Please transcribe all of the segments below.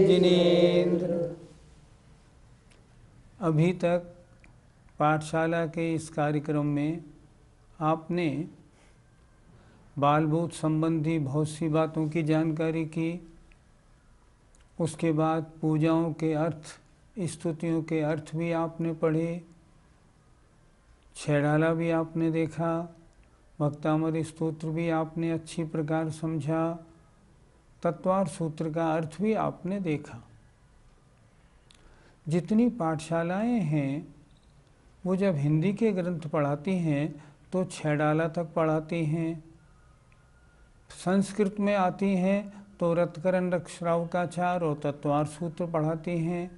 जिनेन्द्र। अभी तक पाठशाला के इस कार्यक्रम में आपने बालबोध संबंधी बहुत सी बातों की जानकारी की। उसके बाद पूजाओं के अर्थ, स्तुतियों के अर्थ भी आपने पढ़े, छैडाला भी आपने देखा, भक्तामर स्तोत्र भी आपने अच्छी प्रकार समझा, तत्वार सूत्र का अर्थ भी आपने देखा। जितनी पाठशालाएं हैं वो जब हिंदी के ग्रंथ पढ़ाती हैं तो छैडाला तक पढ़ाती हैं, संस्कृत में आती हैं तो रत्करण रक्षरावकाचार और तत्वार सूत्र पढ़ाती हैं,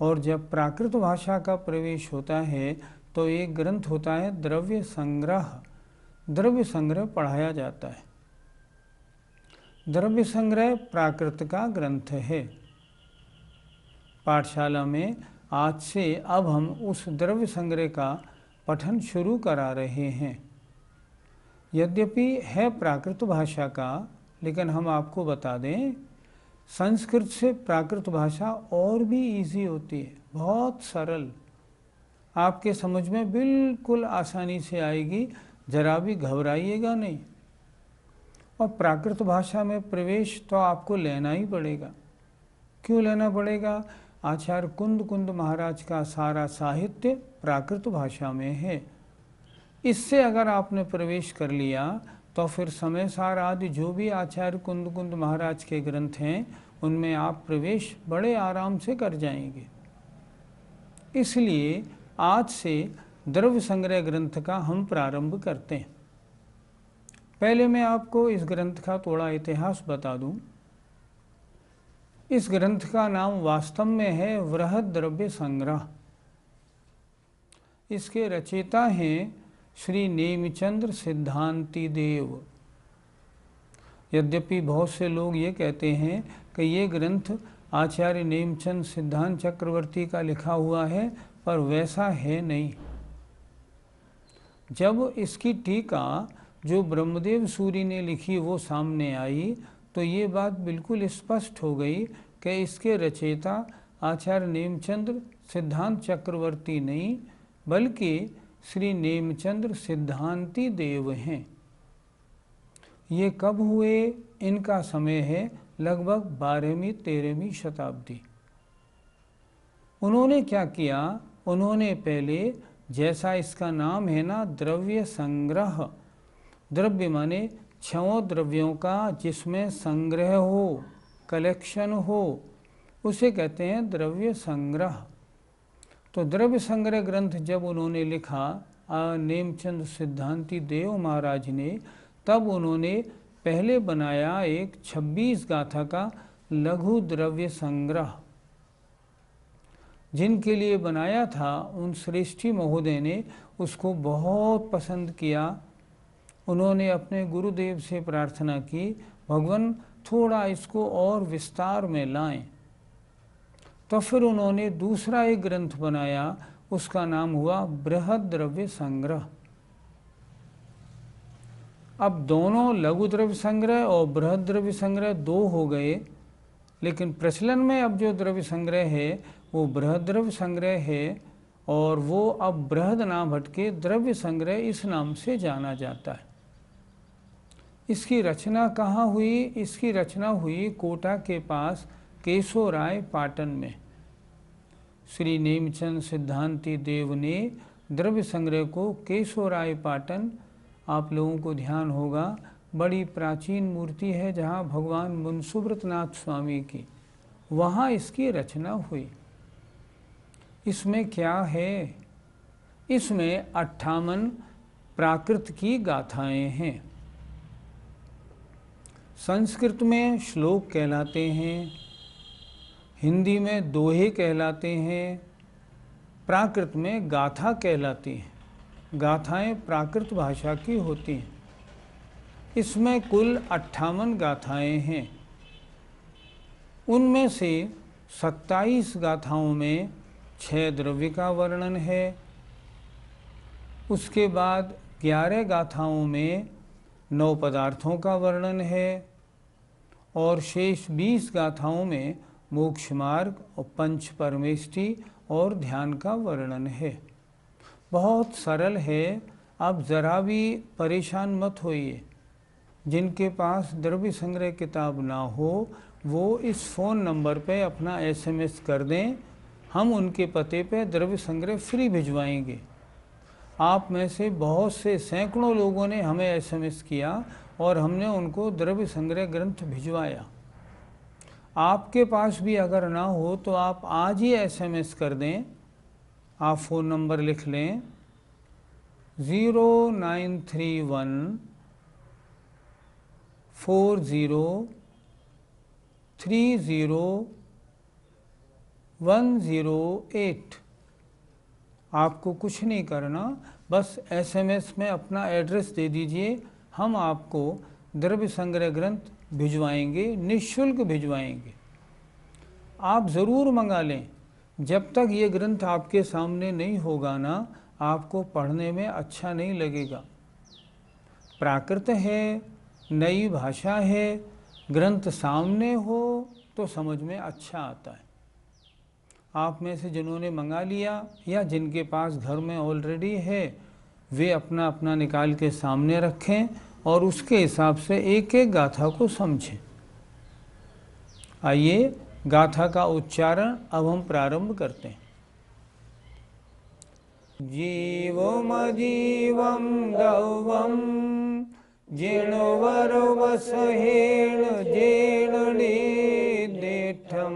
और जब प्राकृत भाषा का प्रवेश होता है तो एक ग्रंथ होता है द्रव्य संग्रह। द्रव्य संग्रह पढ़ाया जाता है। द्रव्य संग्रह प्राकृत का ग्रंथ है। पाठशाला में आज से अब हम उस द्रव्य संग्रह का पठन शुरू करा रहे हैं। यद्यपि है प्राकृत भाषा का, लेकिन हम आपको बता दें संस्कृत से प्राकृत भाषा और भी इजी होती है, बहुत सरल, आपके समझ में बिल्कुल आसानी से आएगी, जरा भी घबराइएगा नहीं। और प्राकृत भाषा में प्रवेश तो आपको लेना ही पड़ेगा। क्यों लेना पड़ेगा? आचार्य कुंद महाराज का सारा साहित्य प्राकृत भाषा में है। इससे अगर आपने प्रवेश कर लिया तो फिर समय सार आदि जो भी आचार्य कुंद महाराज के ग्रंथ हैं उनमें आप प्रवेश बड़े आराम से कर जाएंगे। इसलिए आज से द्रव्य संग्रह ग्रंथ का हम प्रारंभ करते हैं। पहले मैं आपको इस ग्रंथ का थोड़ा इतिहास बता दूं। इस ग्रंथ का नाम वास्तव में है वृहद द्रव्य संग्रह। इसके रचयिता हैं श्री नेमिचंद्र सिद्धांति देव। यद्यपि बहुत से लोग ये कहते हैं कि ये ग्रंथ आचार्य नेमचंद सिद्धांत चक्रवर्ती का लिखा हुआ है, पर वैसा है नहीं। जब इसकी टीका जो ब्रह्मदेव सूरी ने लिखी वो सामने आई तो ये बात बिल्कुल स्पष्ट हो गई कि इसके रचयिता आचार्य नेमचंद्र सिद्धांत चक्रवर्ती नहीं बल्कि श्री नेमचंद्र सिद्धांति देव हैं। ये कब हुए? इनका समय है लगभग 12वीं-13वीं शताब्दी। उन्होंने क्या किया? उन्होंने पहले, जैसा इसका नाम है ना, द्रव्य संग्रह, द्रव्य माने छहों द्रव्यों का जिसमें संग्रह हो, कलेक्शन हो, उसे कहते हैं द्रव्य संग्रह। तो द्रव्य संग्रह ग्रंथ जब उन्होंने लिखा नेमचंद सिद्धांति देव महाराज ने, तब उन्होंने पहले बनाया एक 26 गाथा का लघु द्रव्य संग्रह। जिनके लिए बनाया था उन श्रेष्ठी महोदय ने उसको बहुत पसंद किया। उन्होंने अपने गुरुदेव से प्रार्थना की, भगवान थोड़ा इसको और विस्तार में लाएं। तो फिर उन्होंने दूसरा एक ग्रंथ बनाया, उसका नाम हुआ बृहद द्रव्य संग्रह। अब दोनों लघु द्रव्य संग्रह और बृहद द्रव्य संग्रह दो हो गए, लेकिन प्रचलन में अब जो द्रव्य संग्रह है वो बृहद द्रव्य संग्रह है, और वो अब बृहद नाम हटके द्रव्य संग्रह इस नाम से जाना जाता है। इसकी रचना कहाँ हुई? इसकी रचना हुई कोटा के पास केशोराय पाटन में। श्री नेमचंद सिद्धांति देव ने द्रव्य संग्रह को केशोराय पाटन, आप लोगों को ध्यान होगा, बड़ी प्राचीन मूर्ति है जहाँ भगवान मुनसुब्रतनाथ स्वामी की, वहाँ इसकी रचना हुई। इसमें क्या है? इसमें 58 प्राकृत की गाथाएं हैं। संस्कृत में श्लोक कहलाते हैं, हिंदी में दोहे कहलाते हैं, प्राकृत में गाथा कहलाती हैं। गाथाएं प्राकृत भाषा की होती हैं। इसमें कुल 58 गाथाएं हैं। उनमें से 27 गाथाओं में 6 द्रव्य का वर्णन है। उसके बाद 11 गाथाओं में 9 पदार्थों का वर्णन है, और शेष 20 गाथाओं में मोक्ष मार्ग और पंच परमेष्टि और ध्यान का वर्णन है। बहुत सरल है, आप ज़रा भी परेशान मत होइए। जिनके पास द्रव्य संग्रह किताब ना हो वो इस फ़ोन नंबर पे अपना SMS कर दें, हम उनके पते पे द्रव्य संग्रह फ्री भिजवाएंगे। आप में से बहुत से सैकड़ों लोगों ने हमें SMS किया और हमने उनको द्रव्य संग्रह ग्रंथ भिजवाया। आपके पास भी अगर ना हो तो आप आज ही SMS कर दें। आप फ़ोन नंबर लिख लें 0931 40 30 108। आपको कुछ नहीं करना, बस SMS में अपना एड्रेस दे दीजिए, हम आपको द्रव्य संग्रह ग्रंथ भिजवाएंगे, निःशुल्क भिजवाएंगे। आप ज़रूर मंगा लें। जब तक ये ग्रंथ आपके सामने नहीं होगा ना, आपको पढ़ने में अच्छा नहीं लगेगा। प्राकृत है, नई भाषा है, ग्रंथ सामने हो तो समझ में अच्छा आता है। आप में से जिन्होंने मंगा लिया या जिनके पास घर में ऑलरेडी है, वे अपना अपना निकाल के सामने रखें और उसके हिसाब से एक एक गाथा को समझें। आइए गाथा का उच्चारण अब हम प्रारंभ करते हैं। जीवमजीवं दौवं जिणवरवसहेण जेणनिदिष्ठं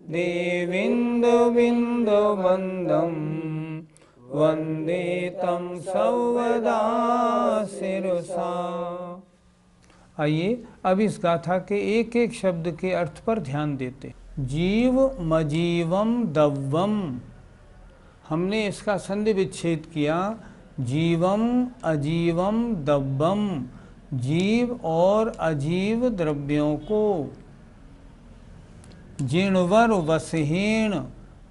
देविन्दविन्दवन्दं वन्दे तं सर्वदा शिरसा। आइए अब इस गाथा के एक एक शब्द के अर्थ पर ध्यान देते। जीव मजीवम दव्वम, हमने इसका संधि विच्छेद किया। जीवम अजीवम दव्वम, जीव और अजीव द्रव्यों को। जिणवर वसहीण,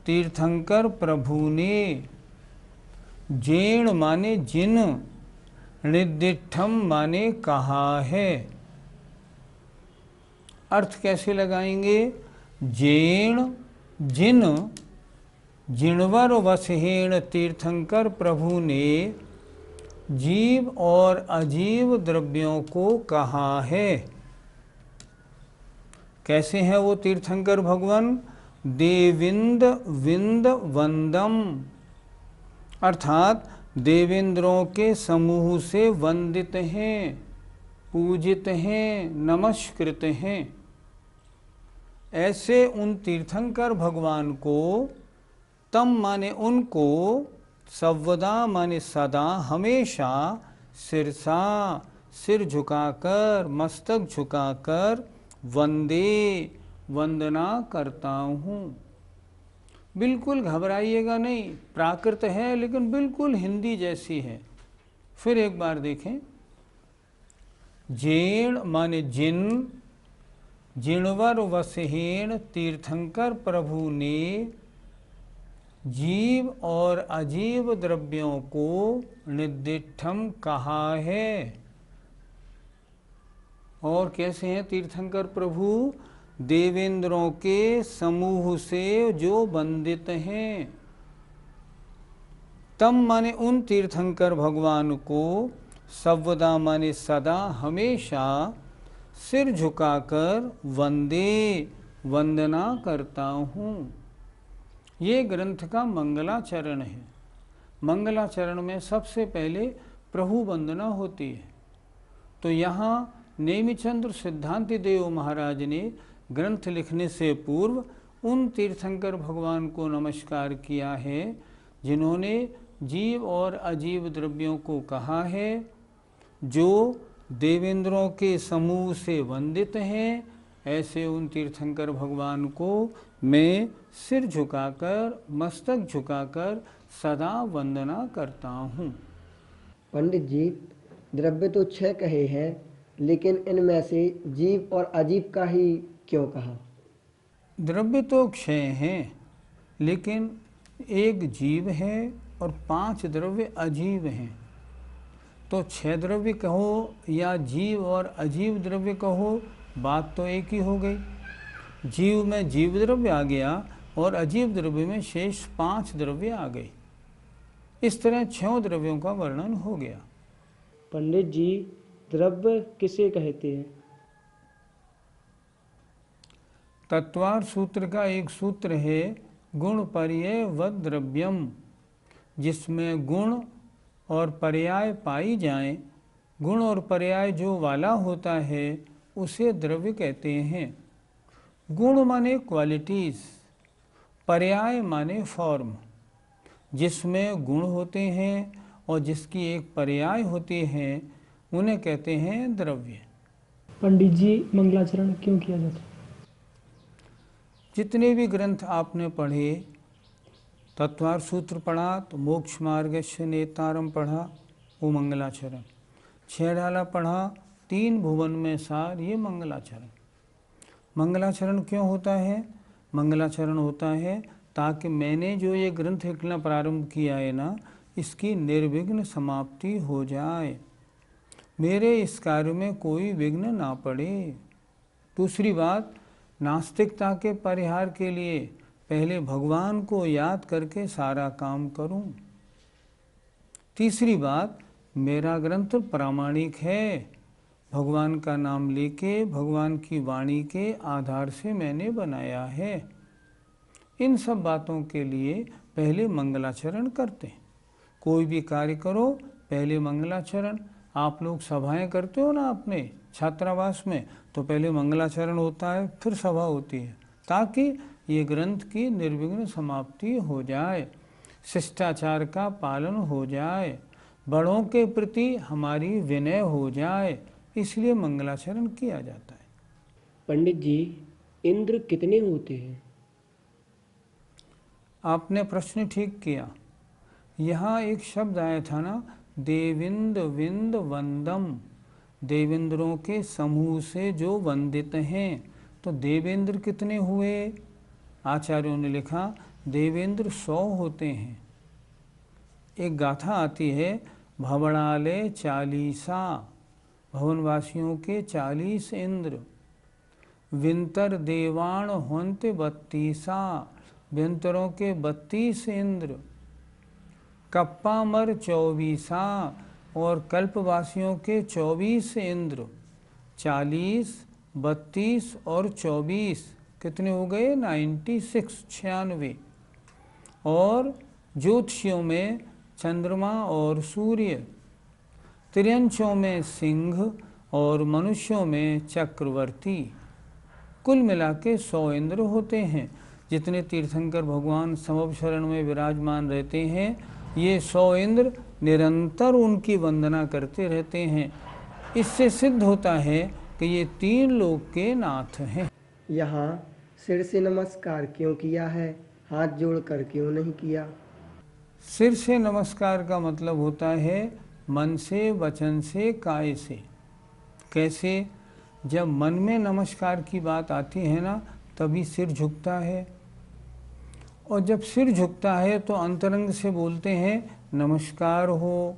तीर्थंकर प्रभु ने। जेण माने जिन, निर्दिष्ठम माने कहा है। अर्थ कैसे लगाएंगे? जेण जिन, जिणवर वसहीण तीर्थंकर प्रभु ने जीव और अजीव द्रव्यों को कहा है। कैसे हैं वो तीर्थंकर भगवान? देविंद विंद वंदम, अर्थात देवेंद्रों के समूह से वंदित हैं, पूजित हैं, नमस्कृत हैं। ऐसे उन तीर्थंकर भगवान को, तम माने उनको, सर्वदा माने सदा, हमेशा, सिरसा सिर झुकाकर, मस्तक झुकाकर, वंदे वंदना करता हूँ। बिल्कुल घबराइएगा नहीं, प्राकृत है लेकिन बिल्कुल हिंदी जैसी है। फिर एक बार देखें। जेण माने जिन, जिणवर वसहीण तीर्थंकर प्रभु ने जीव और अजीव द्रव्यों को निर्दिष्ठम कहा है। और कैसे हैं तीर्थंकर प्रभु? देवेंद्रों के समूह से जो वंदित हैं। तम माने उन तीर्थंकर भगवान को, सर्वदा माने सदा, हमेशा, सिर झुकाकर, वंदे वंदना करता हूँ। ये ग्रंथ का मंगलाचरण है। मंगलाचरण में सबसे पहले प्रभु वंदना होती है। तो यहाँ नेमिचंद्र सिद्धांति देव महाराज ने ग्रंथ लिखने से पूर्व उन तीर्थंकर भगवान को नमस्कार किया है जिन्होंने जीव और अजीव द्रव्यों को कहा है, जो देवेंद्रों के समूह से वंदित हैं। ऐसे उन तीर्थंकर भगवान को मैं सिर झुकाकर, मस्तक झुकाकर सदा वंदना करता हूँ। पंडित जी, द्रव्य तो 6 कहे हैं, लेकिन इनमें से जीव और अजीव का ही क्यों कहा? द्रव्य तो 6 हैं, लेकिन एक जीव है और 5 द्रव्य अजीव हैं। तो 6 द्रव्य कहो या जीव और अजीव द्रव्य कहो, बात तो एक ही हो गई। जीव में जीव द्रव्य आ गया और अजीव द्रव्य में शेष 5 द्रव्य आ गए। इस तरह 6 द्रव्यों का वर्णन हो गया। पंडित जी, द्रव्य किसे कहते हैं? तत्वार सूत्र का एक सूत्र है गुण पर्याय व द्रव्यम, जिसमें गुण और पर्याय पाई जाएं। गुण और पर्याय जो वाला होता है उसे द्रव्य कहते हैं। गुण माने क्वालिटीज़, पर्याय माने फॉर्म। जिसमें गुण होते हैं और जिसकी एक पर्याय होती है उन्हें कहते हैं द्रव्य। पंडित जी, मंगलाचरण क्यों किया जाता है? जितने भी ग्रंथ आपने पढ़े, तत्वार सूत्र पढ़ा तो मोक्ष मार्गस्य नेतारम पढ़ा, वो मंगलाचरण। 6 डाला पढ़ा, 3 भुवन में सार, ये मंगलाचरण। मंगलाचरण क्यों होता है? मंगलाचरण होता है ताकि मैंने जो ये ग्रंथ लिखना प्रारंभ किया है ना, इसकी निर्विघ्न समाप्ति हो जाए, मेरे इस कार्य में कोई विघ्न ना पड़े। दूसरी बात, नास्तिकता के परिहार के लिए पहले भगवान को याद करके सारा काम करूं। तीसरी बात, मेरा ग्रंथ प्रामाणिक है, भगवान का नाम लेके भगवान की वाणी के आधार से मैंने बनाया है। इन सब बातों के लिए पहले मंगलाचरण करते हैं। कोई भी कार्य करो पहले मंगलाचरण। आप लोग सभाएं करते हो ना अपने छात्रावास में, तो पहले मंगलाचरण होता है, फिर सभा होती है, ताकि ये ग्रंथ की निर्विघ्न समाप्ति हो जाए, शिष्टाचार का पालन हो जाए, बड़ों के प्रति हमारी विनय हो जाए, इसलिए मंगलाचरण किया जाता है। पंडित जी, इंद्र कितने होते हैं? आपने प्रश्न ठीक किया। यहाँ एक शब्द आया था ना, देविंद विंद वंदम, देवेंद्रों के समूह से जो वंदित हैं। तो देवेंद्र कितने हुए? आचार्यों ने लिखा देवेंद्र 100 होते हैं। एक गाथा आती है, भवणाले 40, भवनवासियों के 40 इंद्र, विंतर देवाण होंत 32, विंतरों के 32 इंद्र, कप्पामर 24 और कल्पवासियों के 24 इंद्र। 40, 32 और 24 कितने हो गए? 96। और ज्योतिषियों में चंद्रमा और सूर्य, त्रियंशों में सिंह और मनुष्यों में चक्रवर्ती। कुल मिला के 100 इंद्र होते हैं। जितने तीर्थंकर भगवान समव शरण में विराजमान रहते हैं, ये 100 इंद्र निरंतर उनकी वंदना करते रहते हैं। इससे सिद्ध होता है कि ये 3 लोक के नाथ हैं। यहाँ सिर से नमस्कार क्यों किया है, हाथ जोड़कर क्यों नहीं किया? सिर से नमस्कार का मतलब होता है मन से, वचन से, काय से। कैसे? जब मन में नमस्कार की बात आती है ना, तभी सिर झुकता है, और जब सिर झुकता है तो अंतरंग से बोलते हैं नमस्कार हो,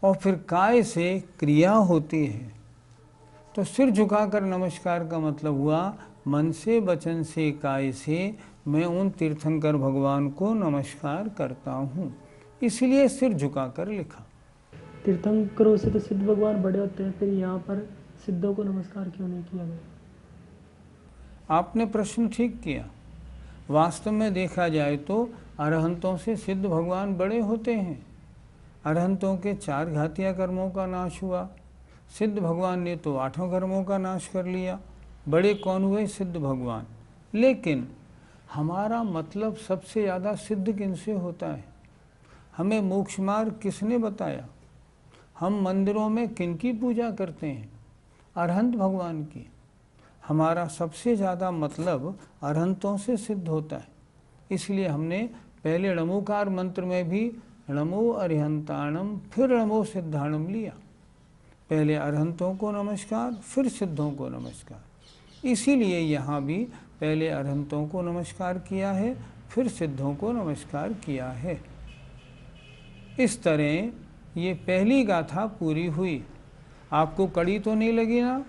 और फिर काय से क्रिया होती है। तो सिर झुकाकर नमस्कार का मतलब हुआ मन से, वचन से, काय से मैं उन तीर्थंकर भगवान को नमस्कार करता हूँ, इसलिए सिर झुकाकर लिखा। तीर्थंकरों से तो सिद्ध भगवान बड़े होते हैं, फिर यहाँ पर सिद्धों को नमस्कार क्यों नहीं किया गया? आपने प्रश्न ठीक किया। वास्तव में देखा जाए तो अरहंतों से सिद्ध भगवान बड़े होते हैं। अरहंतों के 4 घातिया कर्मों का नाश हुआ, सिद्ध भगवान ने तो 8 कर्मों का नाश कर लिया। बड़े कौन हुए? सिद्ध भगवान। लेकिन हमारा मतलब सबसे ज़्यादा सिद्ध किनसे होता है? हमें मोक्ष मार्ग किसने बताया? हम मंदिरों में किनकी पूजा करते हैं? अरहंत भगवान की। हमारा सबसे ज़्यादा मतलब अरहंतों से सिद्ध होता है। इसलिए हमने पहले णमोकार मंत्र में भी नमो अरिहंताणम फिर नमो सिद्धाणम लिया। पहले अरहंतों को नमस्कार, फिर सिद्धों को नमस्कार। इसीलिए यहाँ भी पहले अरहंतों को नमस्कार किया है, फिर सिद्धों को नमस्कार किया है। इस तरह ये पहली गाथा पूरी हुई। आपको कड़ी तो नहीं लगी ना?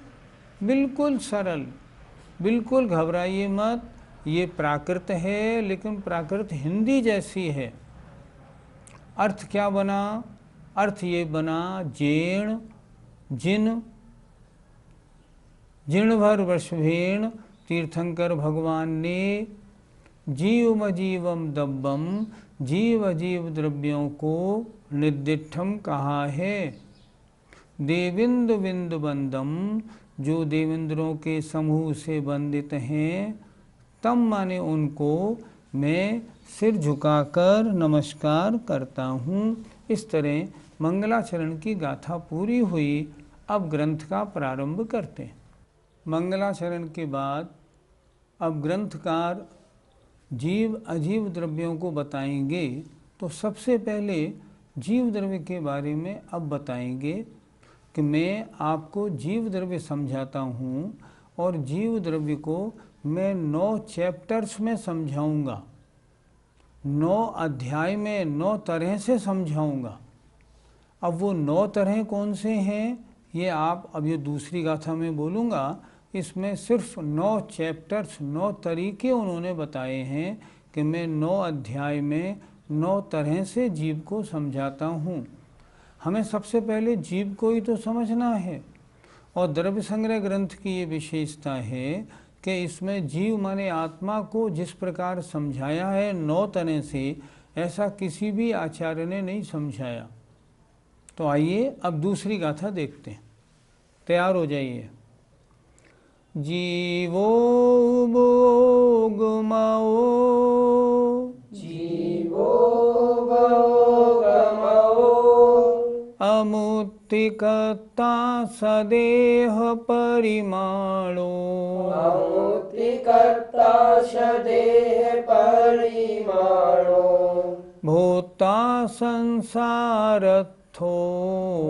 बिल्कुल सरल, बिल्कुल घबराइए मत। ये प्राकृत है, लेकिन प्राकृत हिंदी जैसी है। अर्थ क्या बना? अर्थ ये बना जेण, जिन, जिण भर वृषभेण तीर्थंकर भगवान ने जीवम अजीवम दब्बम जीव अजीव द्रव्यों को निर्दिष्टम कहा है। देविंद विंद बंदम, जो देवेंद्रों के समूह से बंदित हैं, तम माने उनको मैं सिर झुकाकर नमस्कार करता हूँ। इस तरह मंगलाचरण की गाथा पूरी हुई। अब ग्रंथ का प्रारंभ करते हैं। मंगलाचरण के बाद अब ग्रंथकार जीव अजीव द्रव्यों को बताएंगे। तो सबसे पहले जीव द्रव्य के बारे में अब बताएंगे कि मैं आपको जीव द्रव्य समझाता हूँ, और जीव द्रव्य को मैं 9 चैप्टर्स में समझाऊंगा, 9 अध्याय में 9 तरह से समझाऊंगा। अब वो 9 तरह कौन से हैं ये आप अब ये दूसरी गाथा में बोलूँगा। इसमें सिर्फ 9 चैप्टर्स, 9 तरीके उन्होंने बताए हैं कि मैं 9 अध्याय में 9 तरह से जीव को समझाता हूँ। हमें सबसे पहले जीव को ही तो समझना है, और द्रव्य संग्रह ग्रंथ की ये विशेषता है कि इसमें जीव माने आत्मा को जिस प्रकार समझाया है 9 तरह से, ऐसा किसी भी आचार्य ने नहीं समझाया। तो आइए अब दूसरी गाथा देखते हैं। तैयार हो जाइए। जीवो भोगमओ, जीवो भोगमओ, अमुत्तिकता सदेह परिमाणो, अमुत्तिकर्ता सदेह परिमाणो, भूता संसारत्थो,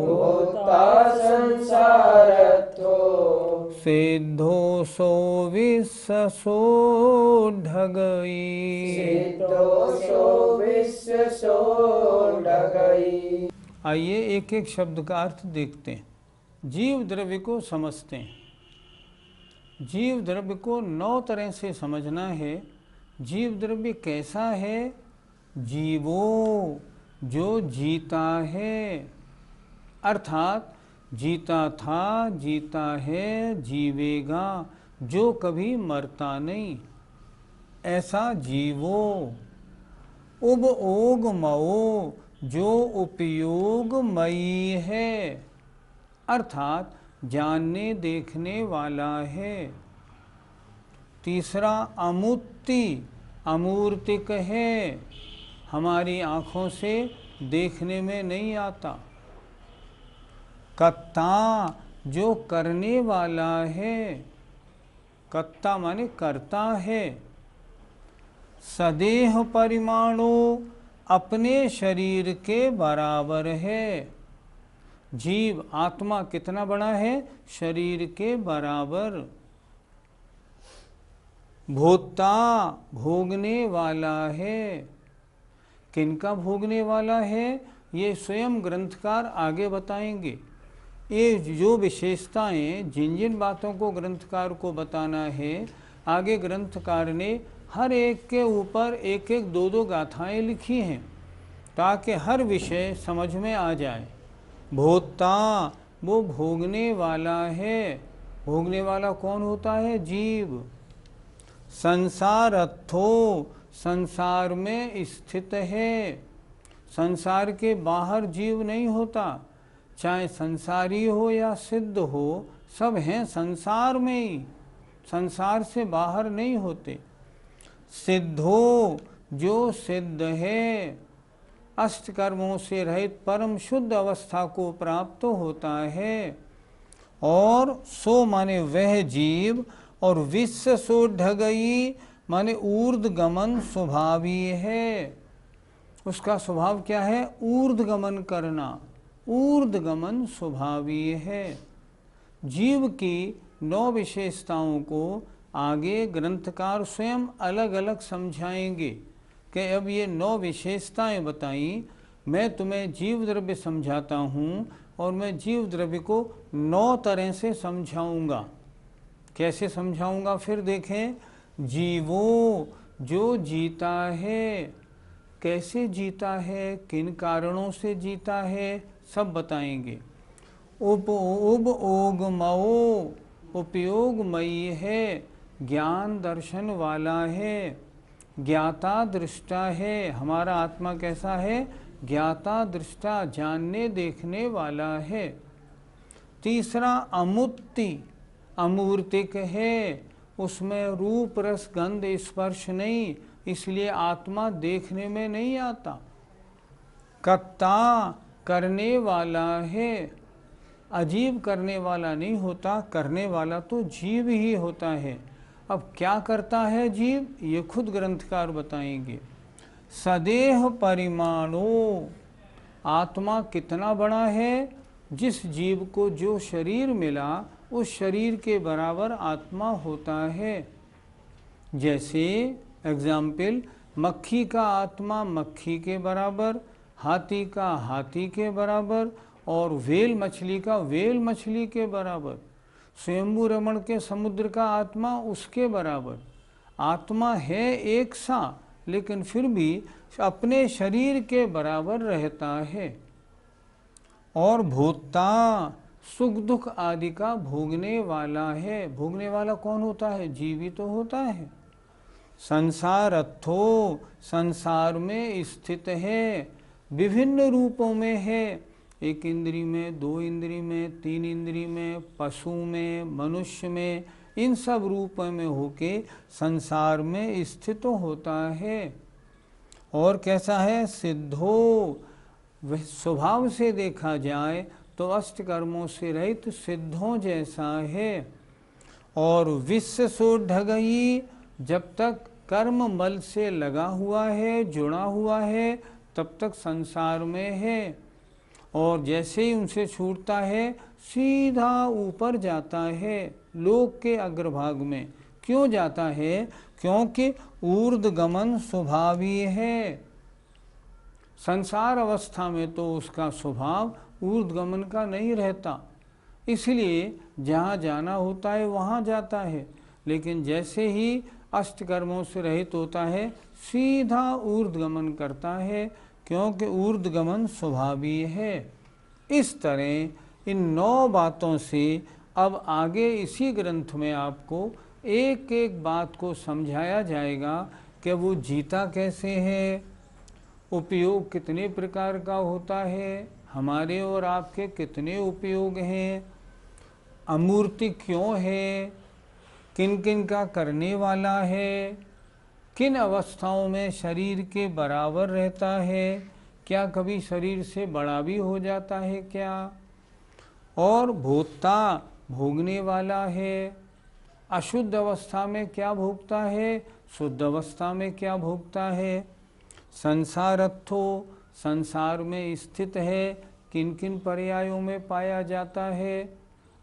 भूता संसारत्थो, सिद्धोऽसो विश्वसो ढगई। सिद्धोऽसो विश्वसो ढगई। आइए एक एक शब्द का अर्थ देखते हैं, जीव द्रव्य को समझते हैं। जीव द्रव्य को 9 तरह से समझना है। जीव द्रव्य कैसा है? जीवो, जो जीता है, अर्थात जीता था, जीता है, जीवेगा, जो कभी मरता नहीं, ऐसा जीवो। उपयोग मओ, जो उपयोगमयी है, अर्थात जानने देखने वाला है। तीसरा अमूर्ति, अमूर्तिक है, हमारी आँखों से देखने में नहीं आता। कत्ता, जो करने वाला है, कत्ता माने करता है। सदेह परिमाणो, अपने शरीर के बराबर है। जीव आत्मा कितना बड़ा है? शरीर के बराबर। भोक्ता, भोगने वाला है। किनका भोगने वाला है ये स्वयं ग्रंथकार आगे बताएंगे। ये जो विशेषताएं, जिन जिन बातों को ग्रंथकार को बताना है, आगे ग्रंथकार ने हर एक के ऊपर एक एक 2-2 गाथाएं लिखी हैं, ताकि हर विषय समझ में आ जाए। भोक्ता, वो भोगने वाला है। भोगने वाला कौन होता है? जीव। संसारत्थो, संसार में स्थित है। संसार के बाहर जीव नहीं होता, चाहे संसारी हो या सिद्ध हो, सब हैं संसार में ही, संसार से बाहर नहीं होते। सिद्धो, जो सिद्ध है, अष्टकर्मों से रहित परम शुद्ध अवस्था को प्राप्त होता है। और सो माने वह जीव, और विश्व सो ढगई माने ऊर्ध्वगमन स्वभावी है। उसका स्वभाव क्या है? ऊर्ध्वगमन करना, ऊर्ध्वगमन स्वभावी है। जीव की 9 विशेषताओं को आगे ग्रंथकार स्वयं अलग अलग समझाएंगे कि अब ये 9 विशेषताएं बताई, मैं तुम्हें जीव द्रव्य समझाता हूँ, और मैं जीव द्रव्य को 9 तरह से समझाऊंगा। कैसे समझाऊंगा फिर देखें। जीवो जो जीता है, कैसे जीता है, किन कारणों से जीता है, सब बताएंगे। ओगमओ उपयोगमयी है, ज्ञान दर्शन वाला है, ज्ञाता दृष्टा है। हमारा आत्मा कैसा है? ज्ञाता दृष्टा, जानने देखने वाला है। तीसरा अमुत्ति, अमूर्तिक है, उसमें रूप रस गंध स्पर्श नहीं, इसलिए आत्मा देखने में नहीं आता। कर्ता, करने वाला है, अजीब करने वाला नहीं होता, करने वाला तो जीव ही होता है। अब क्या करता है जीव, ये खुद ग्रंथकार बताएंगे। सदेह परिमाणो, आत्मा कितना बड़ा है, जिस जीव को जो शरीर मिला उस शरीर के बराबर आत्मा होता है। जैसे एग्जाम्पल, मक्खी का आत्मा मक्खी के बराबर, हाथी का हाथी के बराबर, और व्हेल मछली का व्हेल मछली के बराबर, स्वयंभू रमण के समुद्र का आत्मा उसके बराबर। आत्मा है एक सा, लेकिन फिर भी अपने शरीर के बराबर रहता है। और भोक्ता, सुख दुख आदि का भोगने वाला है। भोगने वाला कौन होता है? जीव ही तो होता है। संसारत्थो, संसार में स्थित है, विभिन्न रूपों में है। एक इंद्री में, दो इंद्री में, तीन इंद्री में, पशु में, मनुष्य में, इन सब रूपों में होके संसार में स्थित होता है। और कैसा है? सिद्धो, वह स्वभाव से देखा जाए तो अष्ट कर्मों से रहित सिद्धों जैसा है। और विश्व सो ढगई, जब तक कर्म मल से लगा हुआ है, जुड़ा हुआ है, तब तक संसार में है। और जैसे ही उनसे छूटता है सीधा ऊपर जाता है, लोक के अग्रभाग में। क्यों जाता है? क्योंकि ऊर्ध्वगमन स्वभावी है। संसार अवस्था में तो उसका स्वभाव ऊर्ध्वगमन का नहीं रहता, इसलिए जहाँ जाना होता है वहाँ जाता है। लेकिन जैसे ही अष्टकर्मों से रहित होता है सीधा ऊर्ध्वगमन करता है, क्योंकि ऊर्ध्वगमन स्वभावी है। इस तरह इन 9 बातों से अब आगे इसी ग्रंथ में आपको एक एक बात को समझाया जाएगा कि वो जीता कैसे है, उपयोग कितने प्रकार का होता है, हमारे और आपके कितने उपयोग हैं, अमूर्ति क्यों है, किन किन का करने वाला है, किन अवस्थाओं में शरीर के बराबर रहता है, क्या कभी शरीर से बड़ा भी हो जाता है क्या, और भोक्ता, भोगने वाला है, अशुद्ध अवस्था में क्या भोगता है, शुद्ध अवस्था में क्या भोगता है, संसारत्थो, संसार में स्थित है, किन किन पर्यायों में पाया जाता है।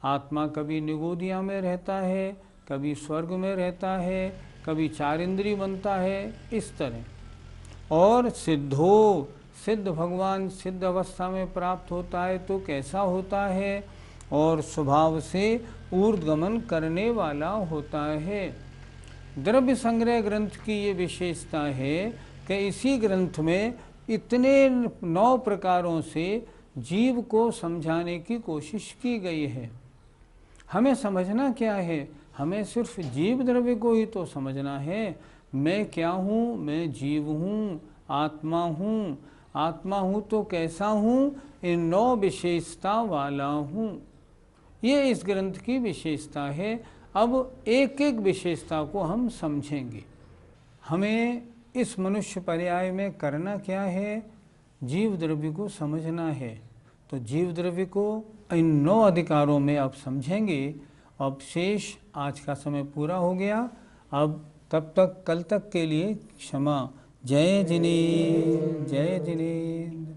आत्मा कभी निगोदिया में रहता है, कभी स्वर्ग में रहता है, कभी 4 इंद्रिय बनता है, इस तरह। और सिद्धो, सिद्ध भगवान सिद्ध अवस्था में प्राप्त होता है तो कैसा होता है, और स्वभाव से ऊर्ध्वगमन करने वाला होता है। द्रव्य संग्रह ग्रंथ की ये विशेषता है कि इसी ग्रंथ में इतने 9 प्रकारों से जीव को समझाने की कोशिश की गई है। हमें समझना क्या है? हमें सिर्फ जीव द्रव्य को ही तो समझना है। मैं क्या हूँ? मैं जीव हूँ, आत्मा हूँ। आत्मा हूँ तो कैसा हूँ? इन 9 विशेषता वाला हूँ। ये इस ग्रंथ की विशेषता है। अब एक एक विशेषता को हम समझेंगे। हमें इस मनुष्य पर्याय में करना क्या है? जीव द्रव्य को समझना है। तो जीव द्रव्य को इन 9 अधिकारों में आप समझेंगे। अब शेष आज का समय पूरा हो गया। अब तब तक कल तक के लिए क्षमा। जय जिनेंद्र, जय जिनेंद्र।